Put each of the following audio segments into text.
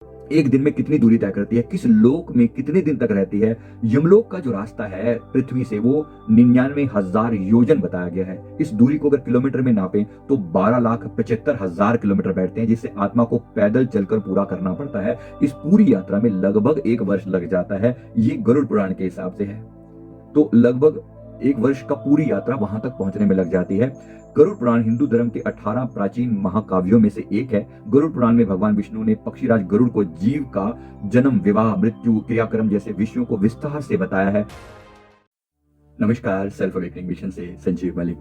एक दिन में कितनी दूरी तय करती है, किस लोक में कितने दिन तक रहती है। यमलोक का जो रास्ता है पृथ्वी से वो 99,000 योजन बताया गया है। इस दूरी को अगर किलोमीटर में नापें तो 12,75,000 किलोमीटर बैठते हैं, जिसे आत्मा को पैदल चलकर पूरा करना पड़ता है। इस पूरी यात्रा में लगभग 1 वर्ष लग जाता है। ये गरुड़ पुराण के हिसाब से है, तो लगभग 1 वर्ष का पूरी यात्रा वहां तक पहुंचने में लग जाती है। गरुड़ पुराण हिंदू धर्म के 18 प्राचीन महाकाव्यों में से एक है। गरुड़ पुराण में भगवान विष्णु ने पक्षीराज गरुड़ को जीव का जन्म, विवाह, मृत्यु, क्रियाक्रम जैसे विषयों को विस्तार से बताया है। नमस्कार, सेल्फ अवेकनिंग मिशन से संजीव मलिक।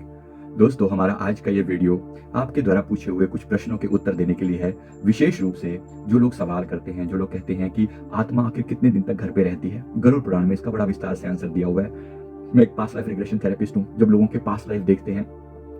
दोस्तों, हमारा आज का ये वीडियो आपके द्वारा पूछे हुए कुछ प्रश्नों के उत्तर देने के लिए है। विशेष रूप से जो लोग सवाल करते हैं, जो लोग कहते हैं कि आत्मा आखिर कितने दिन तक घर पे रहती है, गरुड़ पुराण में इसका बड़ा विस्तार से आंसर दिया हुआ है। मैं एक पास्ट लाइफ रिग्रेशन थेरेपिस्ट हूँ। जब लोगों के पास्ट लाइफ देखते हैं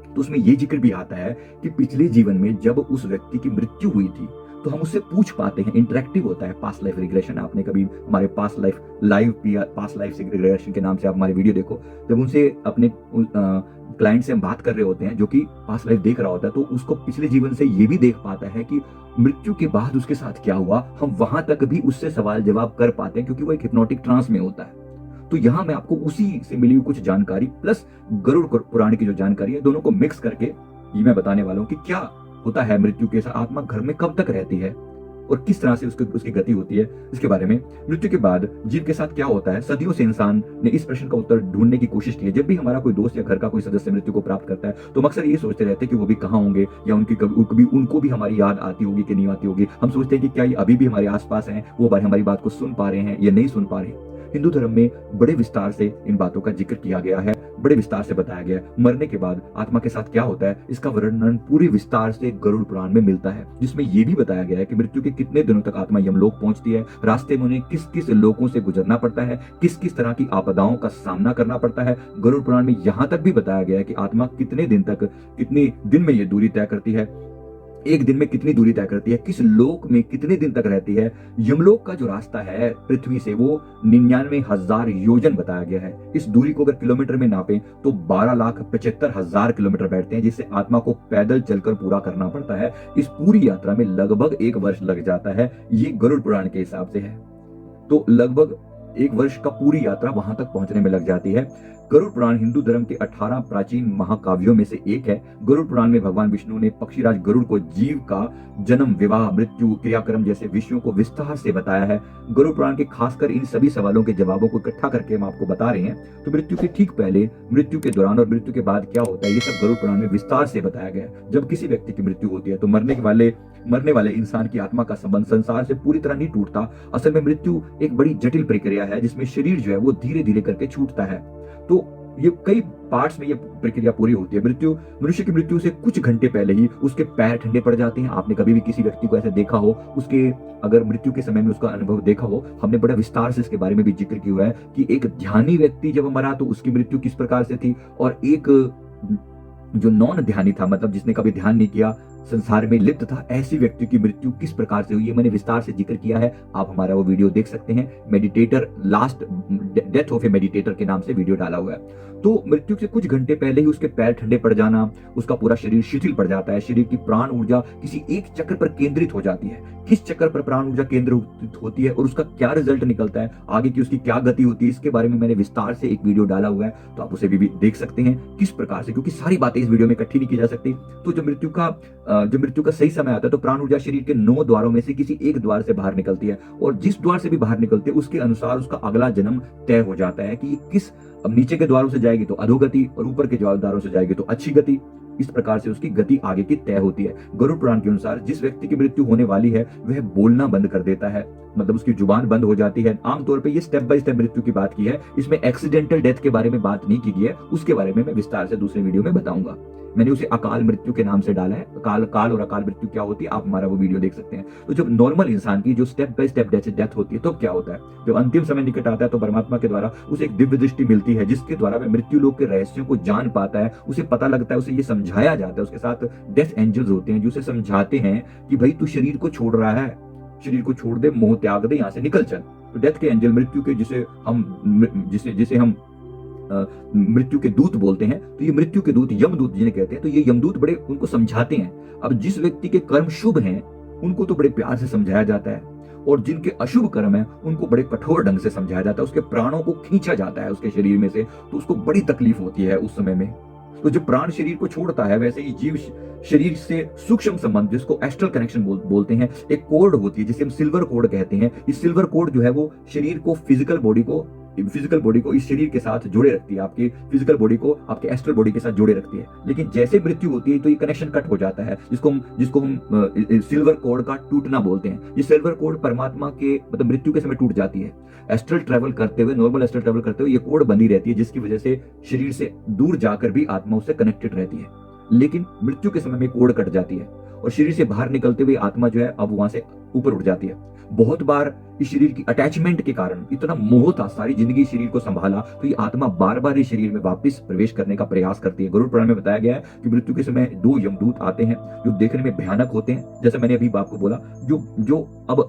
तो उसमें ये जिक्र भी आता है कि पिछले जीवन में जब उस व्यक्ति की मृत्यु हुई थी तो हम उससे पूछ पाते हैं। इंटरेक्टिव होता है पास्ट लाइफ रिग्रेशन। आपने कभी हमारे past life live past life regression के नाम से आप हमारी वीडियो देखो, जब उनसे अपने क्लाइंट से हम बात कर रहे होते हैं जो कि पास्ट लाइफ देख रहा होता है, तो उसको पिछले जीवन से ये भी देख पाता है कि मृत्यु के बाद उसके साथ क्या हुआ। हम वहां तक भी उससे सवाल जवाब कर पाते हैं क्योंकि वो एक हिप्नोटिक ट्रांस में होता है। तो यहाँ मैं आपको उसी से मिली हुई कुछ जानकारी प्लस गरुड़ पुराण की जो जानकारी है, दोनों को मिक्स करके ये मैं बताने वाला हूँ कि क्या होता है मृत्यु के साथ, आत्मा घर में कब तक रहती है और किस तरह से उसकी गति होती है। इसके बारे में मृत्यु के बाद जीव के साथ क्या होता है। सदियों से इंसान ने इस प्रश्न का उत्तर ढूंढने की कोशिश की है। जब भी हमारा कोई दोस्त या घर का कोई सदस्य मृत्यु को प्राप्त करता है तो हम अक्सर ये सोचते रहते हैं कि वो भी कहाँ होंगे, या उनको भी हमारी याद आती होगी कि नहीं आती होगी। हम सोचते हैं कि क्या ये अभी भी हमारे आसपास हैं, वो हमारी बात को सुन पा रहे हैं या नहीं सुन पा रहे। हिंदू धर्म में बड़े विस्तार से इन बातों का जिक्र किया गया है, बड़े विस्तार से बताया गया है। मरने के बाद आत्मा के साथ क्या होता है, इसका वर्णन पूरे विस्तार से गरुड़ पुराण में मिलता है, जिसमें यह भी बताया गया है कि मृत्यु के कितने दिनों तक आत्मा यमलोक पहुंचती है, रास्ते में उन्हें किस किस लोगों से गुजरना पड़ता है, किस किस तरह की आपदाओं का सामना करना पड़ता है। गरुड़ पुराण में यहां तक भी बताया गया है कि आत्मा कितने दिन में यह दूरी तय करती है, एक दिन में कितनी दूरी तय करती है, किस लोक में कितने दिन तक रहती है। यमलोक का जो रास्ता है पृथ्वी से वो 99,000 योजन बताया गया है। इस दूरी को अगर किलोमीटर में नापें तो 12,75,000 किलोमीटर बैठते हैं, जिसे आत्मा को पैदल चलकर पूरा करना पड़ता है। इस पूरी यात्रा में लगभग 1 वर्ष लग जाता है। ये गरुड़ पुराण के हिसाब से है, तो लगभग 1 वर्ष का पूरी यात्रा वहां तक पहुंचने में लग जाती है। गरुड़ पुराण हिंदू धर्म के 18 प्राचीन महाकाव्यों में से एक है। गरुड़ पुराण में भगवान विष्णु ने पक्षीराज गरुड़ को जीव का जन्म, विवाह, मृत्यु, क्रियाक्रम जैसे विषयों को विस्तार से बताया है। गरुड़ पुराण के खासकर इन सभी सवालों के जवाबों को इकट्ठा करके हम आपको बता रहे हैं। तो मृत्यु के ठीक पहले, मृत्यु के दौरान और मृत्यु के बाद क्या होता है, ये सब गरुड़ पुराण में विस्तार से बताया गया है। जब किसी व्यक्ति की मृत्यु होती है तो मरने वाले इंसान की आत्मा का संबंध संसार से पूरी तरह नहीं टूटता। असल में मृत्यु एक बड़ी जटिल प्रक्रिया है जिसमें शरीर जो है वो धीरे धीरे करके छूटता है। तो ये कई पार्ट्स में ये प्रक्रिया पूरी होती है। मनुष्य की मृत्यु से कुछ घंटे पहले ही उसके पैर ठंडे पड़ जाते हैं। आपने कभी भी किसी व्यक्ति को ऐसे देखा हो, उसके अगर मृत्यु के समय में उसका अनुभव देखा हो, हमने बड़ा विस्तार से इसके बारे में भी जिक्र किया है कि एक ध्यानी व्यक्ति जब मरा तो उसकी मृत्यु किस प्रकार से थी, और एक जो नॉन ध्यानी था, मतलब जिसने कभी ध्यान नहीं किया, संसार में लिप्त था, ऐसी व्यक्ति की मृत्यु किस प्रकार से हुई, ये मैंने विस्तार से जिक्र किया है। आप हमारा वो वीडियो देख सकते हैं। Meditator, last death of A meditator के नाम से वीडियो डाला हुआ है। तो मृत्यु से कुछ घंटे पहले ही उसके पैर ठंडे पड़ जाना, उसका पूरा शरीर शिथिल पड़ जाता है। शरीर की प्राण ऊर्जा किसी एक चक्र पर केंद्रित हो जाती है। किस चक्र पर प्राण ऊर्जा केंद्रित होती है और उसका क्या रिजल्ट निकलता है, आगे की उसकी क्या गति होती है, इसके बारे में मैंने विस्तार से एक वीडियो डाला हुआ है, तो आप उसे भी देख सकते हैं किस प्रकार से, क्योंकि सारी बातें इस वीडियो में इकट्ठी नहीं की जा सकती। तो जब मृत्यु का सही समय आता है तो प्राण ऊर्जा शरीर के 9 द्वारों में से किसी एक द्वार से बाहर निकलती है, और जिस द्वार से भी बाहर निकलती है उसके अनुसार उसका अगला जन्म तय हो जाता है कि किस, अब नीचे के द्वारों से जाएगी तो अधोगति और ऊपर के द्वारों से जाएगी तो अच्छी गति। इस प्रकार से उसकी गति आगे की तय होती है। गरुड़ पुराण के अनुसार जिस व्यक्ति की मृत्यु होने वाली है वह बोलना बंद कर देता है, मतलब उसकी जुबान बंद हो जाती है। आमतौर पे ये स्टेप बाय स्टेप मृत्यु की बात की है, इसमें एक्सीडेंटल डेथ के बारे में बात नहीं की गई है। उसके बारे में मैं विस्तार से दूसरे वीडियो में बताऊंगा। मैंने उसे अकाल मृत्यु के नाम से डाला है। काल और अकाल मृत्यु क्या होती है, आप हमारा वो वीडियो देख सकते हैं। तो जब नॉर्मल इंसान की जो स्टेप बाय स्टेप डेथ होती है तो क्या होता है, जब अंतिम समय निकट आता है तो परमात्मा के द्वारा उसे एक दिव्य दृष्टि मिलती है, जिसके द्वारा वह मृत्यु लोक के रहस्यों को जान पाता है। उसे पता लगता है, उसे ये समझाया जाता है, उसके साथ डेथ एंजल्स होते हैं जो उसे समझाते हैं कि भाई तू शरीर को छोड़ रहा है, शरीर को छोड़ दे, मोह त्याग दे, यहाँ से निकल चल। तो डेथ के एंजल, मृत्यु के जिसे हम मृत्यु के दूत बोलते हैं, तो ये मृत्यु के दूत, यमदूत जिन्हें कहते हैं, तो ये यमदूत बड़े उनको समझाते हैं। अब जिस व्यक्ति के कर्म शुभ हैं उनको तो बड़े प्यार से समझाया जाता है, और जिनके अशुभ कर्म है उनको बड़े कठोर ढंग से समझाया जाता है, उसके प्राणों को खींचा जाता है उसके शरीर में से, तो उसको बड़ी तकलीफ होती है उस समय में। तो जब प्राण शरीर को छोड़ता है, वैसे ही जीव शरीर से सूक्ष्म संबंध, जिसको एस्ट्रल कनेक्शन बोलते हैं, एक कोड होती है जिसे हम सिल्वर कोड कहते हैं। इस सिल्वर कोड जो है वो शरीर को फिजिकल बॉडी को इस शरीर के साथ जोड़े रखती है, आपकी फिजिकल बॉडी को आपके एस्ट्रल बॉडी के साथ जोड़े रखती है। लेकिन जैसे मृत्यु होती है तो ये कनेक्शन कट हो जाता है, जिसको हम सिल्वर कोड का टूटना बोलते हैं। ये सिल्वर कोड परमात्मा के मतलब मृत्यु के समय टूट जाती है। एस्ट्रल ट्रैवल करते हुए, नॉर्मल एस्ट्रल ट्रैवल करते हुए ये कोड बनी रहती है, जिसकी वजह से शरीर से दूर जाकर भी आत्मा उससे कनेक्टेड रहती है। लेकिन मृत्यु के समय में कोड कट जाती है और शरीर से बाहर निकलते हुए आत्मा जो है अब वहां से ऊपर उठ जाती है। बहुत बार इस शरीर की अटैचमेंट के कारण इतना मोह था, सारी जिंदगी शरीर को संभाला, तो ये आत्मा बार बार इस शरीर में वापस प्रवेश करने का प्रयास करती है। गरुड़ पुराण में बताया गया है कि मृत्यु के समय 2 यमदूत आते हैं जो देखने में भयानक होते हैं, जैसे मैंने अभी आपको बोला, जो अब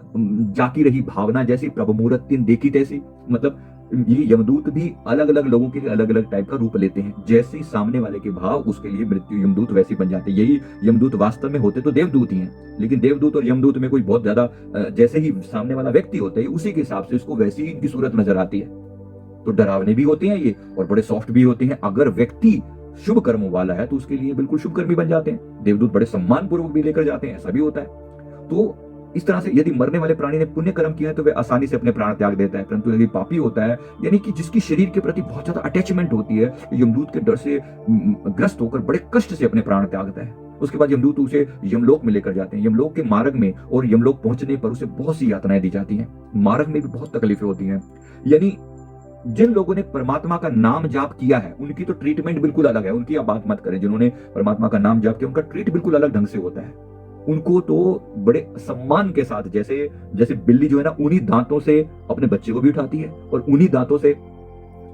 जाकी रही भावना जैसी प्रभु मूर्त तीन देखी तैसी, मतलब ये यमदूत भी अलग अलग लोगों के लिए अलग अलग टाइप का रूप लेते हैं। जैसे ही सामने वाले के भाव, उसके लिए मृत्यु यमदूत वैसे बन जाते हैं। यही यमदूत वास्तव में होते तो देवदूत ही हैं, लेकिन देवदूत और यमदूत में कोई बहुत ज्यादा, जैसे ही सामने वाला व्यक्ति होता है उसी के हिसाब से उसको वैसी ही इनकी सूरत नजर आती है। तो डरावने भी होते हैं ये और बड़े सॉफ्ट भी होते हैं। अगर व्यक्ति शुभ कर्मों वाला है तो उसके लिए बिल्कुल शुभ कर्मी बन जाते हैं। देवदूत बड़े सम्मान पूर्वक भी लेकर जाते हैं, ऐसा भी होता है। तो इस तरह से यदि मरने वाले प्राणी ने पुण्य कर्म किया है तो वे आसानी से अपने प्राण त्याग देता है, परंतु यदि पापी होता है, यानी कि जिसकी शरीर के प्रति बहुत ज्यादा अटैचमेंट होती है, यमदूत के डर से ग्रस्त होकर बड़े कष्ट से अपने प्राण त्यागता है। उसके बाद यमदूत उसे यमलोक में लेकर जाते हैं। यमलोक के मार्ग में और यमलोक पहुंचने पर उसे बहुत सी यातनाएं दी जाती हैं। मार्ग में भी बहुत तकलीफें होती हैं। यानी जिन लोगों ने परमात्मा का नाम जाप किया है उनकी तो ट्रीटमेंट बिल्कुल अलग है, उनकी आप बात मत करें। जिन्होंने परमात्मा का नाम जाप किया उनका ट्रीट बिल्कुल अलग ढंग से होता है। उनको तो बड़े सम्मान के साथ, जैसे बिल्ली जो है ना उन्हीं दांतों से अपने बच्चे को भी उठाती है और उन्हीं दांतों से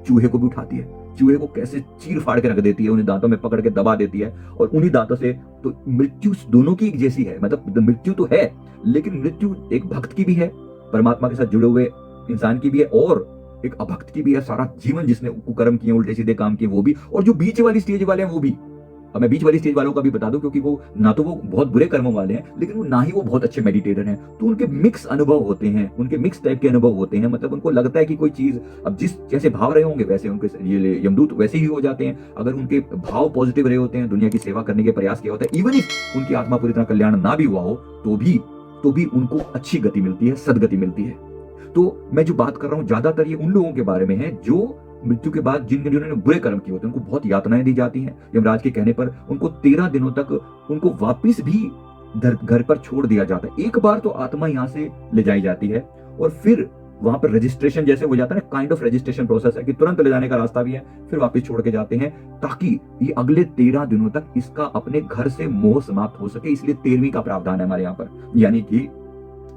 चूहे को भी उठाती है। चूहे को कैसे चीर फाड़ के रख देती है, उन्हीं दांतों में पकड़ के दबा देती है, और उन्हीं दांतों से। तो मृत्यु दोनों की एक जैसी है, मतलब मृत्यु तो है, लेकिन मृत्यु एक भक्त की भी है, परमात्मा के साथ जुड़े हुए इंसान की भी है, और एक अभक्त की भी है। सारा जीवन जिसने कुकर्म किए, उल्टे सीधे काम किए वो भी, और जो बीच वाली स्टेज वाले हैं वो भी। अब मैं बीच वाली स्टेज वालों का भी बता दूं, क्योंकि वो ना तो वो बहुत बुरे कर्मों वाले हैं, लेकिन वो ना ही वो बहुत अच्छे मेडिटेटर हैं। तो उनके मिक्स अनुभव होते हैं, उनके मिक्स टाइप के अनुभव होते हैं। मतलब उनको लगता है कि कोई चीज, अब जिस जैसे भाव रहे होंगे वैसे उनके ये यमदूत वैसे ही हो जाते हैं। अगर उनके भाव पॉजिटिव रहे होते हैं, दुनिया की सेवा करने के प्रयास किया होता है, इवन इफ उनकी आत्मा पूरी तरह कल्याण ना भी हुआ हो तो भी उनको अच्छी गति मिलती है, सदगति मिलती है। तो मैं जो बात कर रहा हूँ ज्यादातर ये उन लोगों के बारे में है जो मृत्यु के बाद जिन्होंने बुरे कर्म किए होते हैं, उनको बहुत यातनाएं दी जाती हैं। यमराज के कहने पर उनको 13 दिनों तक उनको वापस भी घर पर छोड़ दिया जाता है। एक बार तो आत्मा यहाँ से ले जाई जाती है और फिर वहां पर रजिस्ट्रेशन जैसे हो जाता है ना, काइंड ऑफ रजिस्ट्रेशन प्रोसेस है कि तुरंत ले जाने का रास्ता भी है, फिर वापस छोड़ के जाते हैं, ताकि ये अगले 13 दिनों तक इसका अपने घर से मोह समाप्त हो सके। इसलिए 13वीं का प्रावधान है हमारे यहाँ पर। यानी कि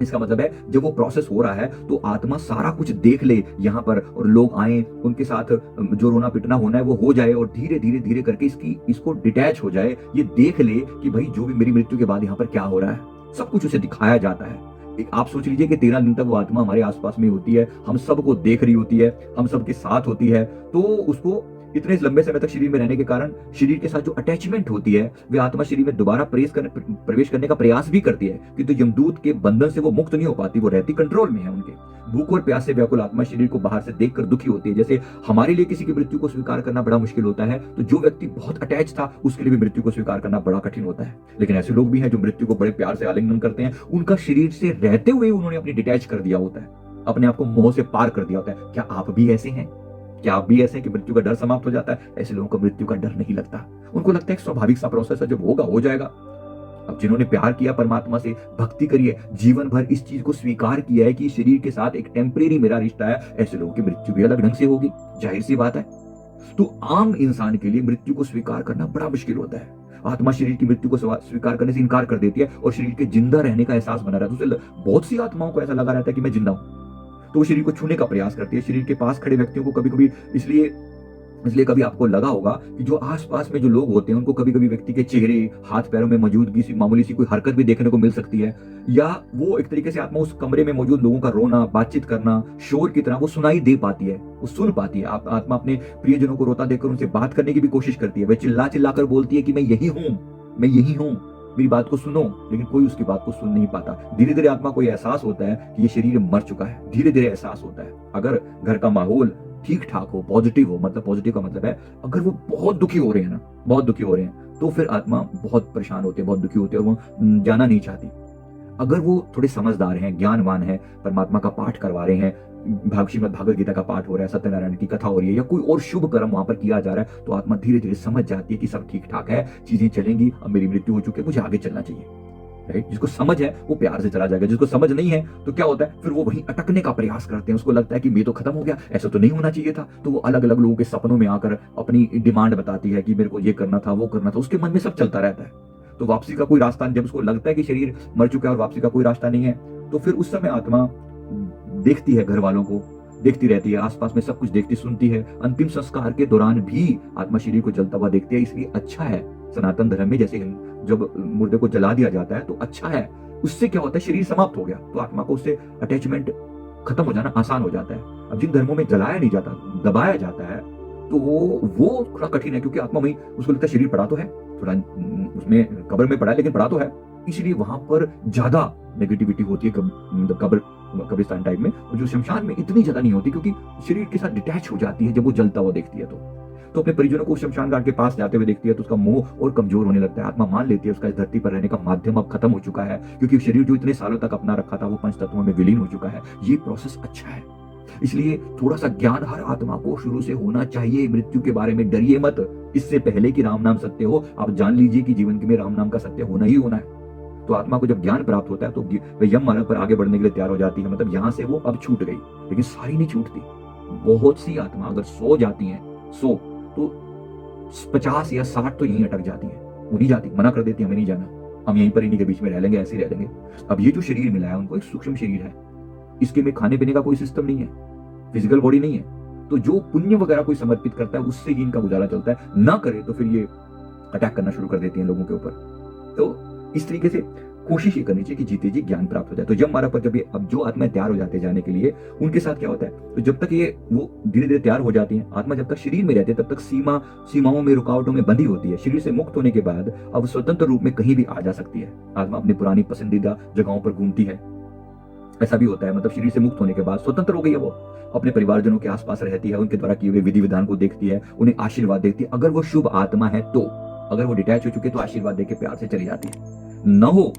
इसका मतलब है जब वो प्रोसेस हो रहा है तो आत्मा सारा कुछ देख ले यहाँ पर, और लोग आए, उनके साथ जो रोना पिटना होना है वो हो जाए, और धीरे धीरे धीरे करके इसको डिटैच हो जाए। ये देख ले कि भाई जो भी मेरी मृत्यु के बाद यहाँ पर क्या हो रहा है, सब कुछ उसे दिखाया जाता है। आप सोच लीजिए कि 13 दिन तक वो आत्मा हमारे आसपास में होती है, हम सबको देख रही होती है, हम सबके साथ होती है। तो उसको इतने लंबे समय तक शरीर में रहने के कारण शरीर के साथ जो अटैचमेंट होती है, वे आत्मा शरीर में दोबारा प्रवेश करने का प्रयास भी करती है, किंतु यमदूत के बंधन से वो मुक्त नहीं हो पाती, वो रहती कंट्रोल में है उनके। भूख और प्यास से व्याकुल आत्मा शरीर को बाहर से देखकर दुखी होती है। जैसे हमारे लिए किसी की मृत्यु को स्वीकार करना बड़ा मुश्किल होता है, तो जो व्यक्ति बहुत अटैच था उसके लिए भी मृत्यु को स्वीकार करना बड़ा कठिन होता है। लेकिन ऐसे लोग भी हैं जो मृत्यु को बड़े प्यार से आलिंगन करते हैं। उनका शरीर से रहते हुए उन्होंने अपनी डिटैच कर दिया होता है, अपने आप को मोह से पार कर दिया होता है। क्या आप भी ऐसे हैं? क्या आप भी ऐसे हैं कि मृत्यु का डर समाप्त हो जाता है? ऐसे लोगों को मृत्यु का डर नहीं लगता, उनको लगता है एक स्वाभाविक सा प्रोसेस है, जब होगा हो जाएगा। अब जिन्होंने प्यार किया परमात्मा से, भक्ति करिए, जीवन भर इस चीज को स्वीकार किया है कि शरीर के साथ एक टेम्परेरी मेरा रिश्ता है, ऐसे लोगों की मृत्यु भी अलग ढंग से होगी, जाहिर सी बात है। तो आम इंसान के लिए मृत्यु को स्वीकार करना बड़ा मुश्किल होता है। आत्मा शरीर की मृत्यु को स्वीकार करने से इनकार कर देती है और शरीर के जिंदा रहने का एहसास बना रहता है। उसे बहुत सी आत्माओं को ऐसा लगा रहता है कि मैं जिंदा हूं, तो वो शरीर को छूने का प्रयास करती है। शरीर के पास खड़े व्यक्तियों को कभी कभी इसलिए कभी आपको लगा होगा कि जो आसपास में जो लोग होते हैं उनको कभी कभी व्यक्ति के चेहरे, हाथ पैरों में मौजूदगी सी मामूली सी कोई हरकत भी देखने को मिल सकती है, या वो एक तरीके से आत्मा उस कमरे में मौजूद लोगों का रोना, बातचीत करना, शोर की तरह वो सुनाई दे पाती है, वो सुन पाती है। आत्मा अपने प्रियजनों को रोता देखकर उनसे बात करने की भी कोशिश करती है। वह चिल्ला चिल्ला कर बोलती है कि मैं यही हूं, मैं यही हूं, मेरी बात को सुनो, लेकिन कोई उसकी बात को सुन नहीं पाता। धीरे धीरे आत्मा को यह एहसास होता है कि ये शरीर मर चुका है, धीरे धीरे एहसास होता है। अगर घर का माहौल ठीक ठाक हो, पॉजिटिव हो, मतलब पॉजिटिव का मतलब है अगर वो बहुत दुखी हो रहे हैं ना, बहुत दुखी हो रहे हैं, तो फिर आत्मा बहुत परेशान होती है, बहुत दुखी होती है और वो जाना नहीं चाहती। अगर वो थोड़े समझदार हैं, ज्ञानवान हैं, परमात्मा का पाठ करवा रहे हैं, श्रीमद् भागवत गीता का पाठ हो रहा है, सत्यनारायण की कथा हो रही है, या कोई और शुभ कर्म वहां पर किया जा रहा है, तो आत्मा धीरे धीरे समझ जाती है कि सब ठीक ठाक है, चीजें चलेंगी, अब मेरी मृत्यु हो चुकी है, मुझे आगे चलना चाहिए। राइट? जिसको समझ है वो प्यार से चला जाएगा, जिसको समझ नहीं है तो क्या होता है, फिर वो वहीं अटकने का प्रयास करते हैं। उसको लगता है कि मैं तो खत्म हो गया, ऐसा तो नहीं होना चाहिए था, तो वो अलग अलग लोगों के सपनों में आकर अपनी डिमांड बताती है कि मेरे को ये करना था, वो करना था, उसके मन में सब चलता रहता है। तो वापसी का कोई रास्ता, जब उसको लगता है कि शरीर मर चुका है और वापसी का कोई रास्ता नहीं है, तो फिर उस समय आत्मा देखती है, घर वालों को देखती रहती है, आसपास में सब कुछ देखती सुनती है। अंतिम संस्कार के दौरान भी आत्मा शरीर को जलता हुआ देखती है। इसलिए अच्छा है सनातन धर्म में, जैसे जब मुर्दे को जला दिया जाता है तो अच्छा है, उससे क्या होता है, शरीर समाप्त हो गया तो आत्मा को उससे अटैचमेंट खत्म हो जाना आसान हो जाता है। अब जिन धर्मों में जलाया नहीं जाता, दबाया जाता है, तो वो थोड़ा कठिन है, क्योंकि आत्मा वही, उसको लगता है शरीर पड़ा तो है, थोड़ा उसमें कब्र में पड़ा है लेकिन पड़ा तो है, इसलिए वहां पर ज्यादा नेगेटिविटी होती है कब्रिस्तान टाइप में। और जो शमशान में इतनी ज्यादा नहीं होती, क्योंकि शरीर के साथ डिटैच हो जाती है जब वो जलता हुआ देखती है। तो अपने परिजनों को शमशान घाट के पास जाते हुए देखती है तो उसका मोह और कमजोर होने लगता है। आत्मा मान लेती है उसका इस धरती पर रहने का माध्यम अब खत्म हो चुका है, क्योंकि शरीर जो इतने सालों तक अपना रखा था वो पंच तत्वों में विलीन हो चुका है। ये प्रोसेस अच्छा है, इसलिए थोड़ा सा ज्ञान हर आत्मा को शुरू से होना चाहिए। मृत्यु के बारे में डरिए मत, इससे पहले कि राम नाम सत्य हो, आप जान लीजिए कि जीवन में राम नाम का सत्य होना ही होना है। तो आत्मा को जब ज्ञान प्राप्त होता है तो वह यम मार्ग पर आगे बढ़ने के लिए तैयार हो जाती है। मतलब यहां से वो अब छूट गई, लेकिन सारी नहीं छूटती। बहुत सी आत्मा अगर 100 जाती हैं, 100 तो 50 या 60 तो यहीं अटक जाती है, वो नहीं जाती, मना कर देती, हमें नहीं जाना, हम यहीं पर इन्हीं के बीच में रह लेंगे, ऐसे ही रह लेंगे। अब ये जो शरीर मिला है उनको एक सूक्ष्म शरीर है, इसके में खाने पीने का कोई सिस्टम नहीं है, फिजिकल बॉडी नहीं है। तो जो पुण्य वगैरह कोई समर्पित करता है उससे ही इनका गुजारा चलता है, ना करे तो फिर ये अटैक करना शुरू कर देती हैं लोगों के ऊपर। तो इस तरीके से कोशिश ये करनी चाहिए कि जीते जी ज्ञान प्राप्त हो जाए। तो जब मारा पर जब ये अब जो आत्मा तैयार हो जाते हैं जाने के लिए, उनके साथ क्या होता है, तो जब तक ये वो धीरे धीरे तैयार हो जाती है, आत्मा जब तक शरीर में रहती है तब तक सीमाओं में, रुकावटों में बंधी होती है। शरीर से मुक्त होने के बाद अब स्वतंत्र रूप में कहीं भी आ जा सकती है। आत्मा अपनी पुरानी पसंदीदा जगहों पर घूमती है, ऐसा भी होता है। मतलब शरीर से मुक्त होने के बाद स्वतंत्र हो गई है, वो अपने परिवारजनों के आसपास रहती है, उनके द्वारा किए हुए विधि विधान को देखती है, उन्हें आशीर्वाद देती है। अगर वो शुभ आत्मा है तो, अगर वो डिटैच हो चुके तो आशीर्वाद देके प्यार से चली जाती है। न हो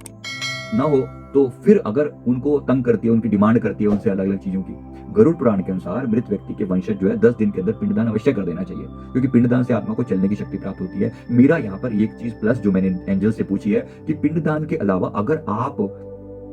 तो फिर अगर उनको तंग करती है, उनकी डिमांड करती है उनसे अलग अलग चीजों की। गरुड़ पुराण के अनुसार मृत व्यक्ति के वंशज जो है 10 दिन के अंदर पिंडदान अवश्य कर देना चाहिए, क्योंकि पिंडदान से आत्मा को चलने की शक्ति प्राप्त होती है। मेरा यहाँ पर एक चीज प्लस जो मैंने एंजल से पूछी है कि पिंडदान के अलावा अगर आप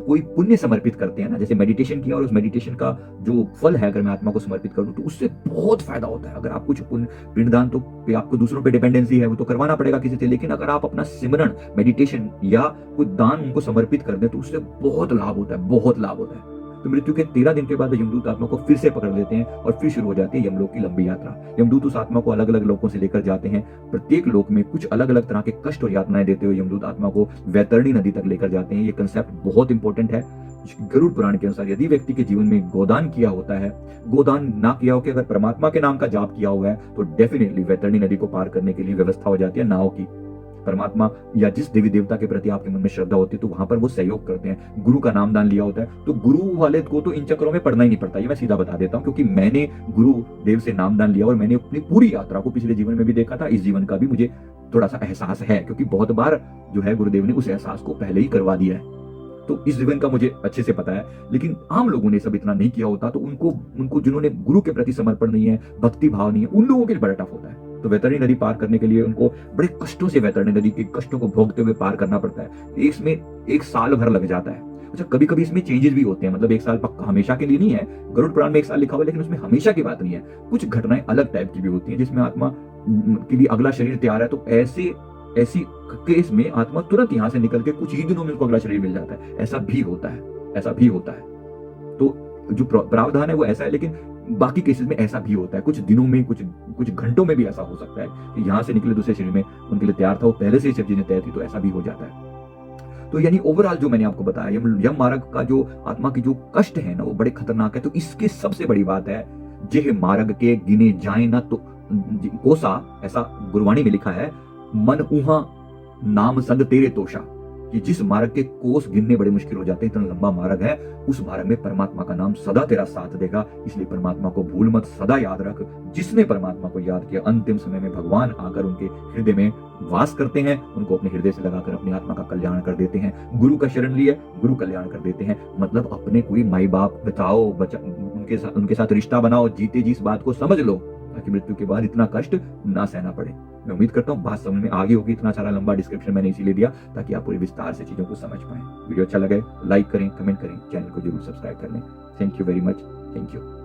कोई पुण्य समर्पित करते हैं ना, जैसे मेडिटेशन किया और उस मेडिटेशन का जो फल है अगर मैं आत्मा को समर्पित करूं तो उससे बहुत फायदा होता है। अगर आप कुछ पिंडदान, तो आपको दूसरों पे डिपेंडेंसी है, वो तो करवाना पड़ेगा किसी से, लेकिन अगर आप अपना सिमरन, मेडिटेशन या कोई दान उनको समर्पित कर दें तो उससे बहुत लाभ होता है, बहुत लाभ होता है। तो मृत्यु के 13 दिन के बाद यमदूत आत्मा को फिर से पकड़ लेते हैं और फिर शुरू हो जाती है यमलोक की लंबी यात्रा। यमदूत उस आत्मा को अलग अलग लोकों से लेकर जाते हैं। प्रत्येक लोक में कुछ अलग अलग तरह के कष्ट और यातनाएं देते हुए यमदूत आत्मा को वैतरणी नदी तक लेकर जाते हैं। ये कंसेप्ट बहुत इंपॉर्टेंट है। गरुड़ पुराण के अनुसार यदि व्यक्ति के जीवन में गोदान किया होता है, गोदान ना किया हो कि अगर परमात्मा के नाम का जाप किया हुआ है तो डेफिनेटली वैतरणी नदी को पार करने के लिए व्यवस्था हो जाती है नाव की। परमात्मा या जिस देवी देवता के प्रति आपके मन में श्रद्धा होती है तो वहां पर वो सहयोग करते हैं। गुरु का नाम दान लिया होता है तो गुरु वाले को तो इन चक्रों में पड़ना ही नहीं पड़ता, ये मैं सीधा बता देता हूँ, क्योंकि मैंने गुरु देव से नाम दान लिया और मैंने अपनी पूरी यात्रा को पिछले जीवन में भी देखा था, इस जीवन का भी मुझे थोड़ा सा एहसास है, क्योंकि बहुत बार जो है गुरुदेव ने उस एहसास को पहले ही करवा दिया है। तो इस जीवन का मुझे अच्छे से पता है। लेकिन आम लोगों ने सब इतना नहीं किया होता तो उनको जिन्होंने गुरु के प्रति समर्पण नहीं है, भक्ति भाव नहीं है, उन लोगों के लिए बड़ा टफ होता है। तो वैतरणी नदी पार करने के लिए उनको बड़े कष्टों से वैतरणी नदी के कष्टों को भोगते हुए पार करना पड़ता है। इसमें 1 साल भर लग जाता है। अच्छा, कभी कभी इसमें चेंजेस भी होते हैं, मतलब 1 साल पक्का हमेशा के लिए नहीं है। गरुड़ पुराण में 1 साल लिखा हुआ है लेकिन उसमें हमेशा की बात नहीं है। कुछ घटनाएं अलग टाइप की भी होती है जिसमें आत्मा के लिए अगला शरीर तैयार है, तो ऐसी केस में आत्मा तुरंत यहां से निकल के कुछ ही दिनों में उसको अगला शरीर मिल जाता है। ऐसा भी होता है। तो जो प्रावधान है वो ऐसा है, लेकिन बाकी केसेस में ऐसा भी होता है। कुछ दिनों में, कुछ घंटों में भी ऐसा हो सकता है कि यहां से निकले दूसरे शरीर में उनके लिए तैयार था, वो पहले से ही सब चीजें तय थी, तो ऐसा भी हो जाता है। तो यानी ओवरऑल जो मैंने आपको बताया, यम मार्ग का जो आत्मा की जो कष्ट है ना वो बड़े खतरनाक है। तो इसकी सबसे बड़ी बात है, जेह मार्ग के गिने जाए ना तो कोसा, ऐसा गुरवाणी में लिखा है, मन उहा नाम संग तेरे तोषा। कि जिस मार्ग के कोस गिनने बड़े मुश्किल हो जाते हैं, इतना लंबा मार्ग है, उस मार्ग में परमात्मा का नाम सदा तेरा साथ देगा। इसलिए परमात्मा को भूल मत, सदा याद रख। जिसने परमात्मा को याद किया, अंतिम समय में भगवान आकर उनके हृदय में वास करते हैं, उनको अपने हृदय से लगाकर अपनी आत्मा का कल्याण कर देते हैं। गुरु का शरण लिया, गुरु कल्याण कर देते हैं। मतलब अपने कोई माई बाप बचाओ, उनके साथ रिश्ता बनाओ, जीते जी इस बात को समझ लो, ताकि मृत्यु के बाद इतना कष्ट ना सहना पड़े। मैं उम्मीद करता हूँ बात समझ में आ गई होगी। इतना सारा लंबा डिस्क्रिप्शन मैंने इसीलिए दिया ताकि आप पूरे विस्तार से चीजों को समझ पाएं। वीडियो अच्छा लगे लाइक करें, कमेंट करें, चैनल को जरूर सब्सक्राइब कर लें। Thank you very much. Thank you.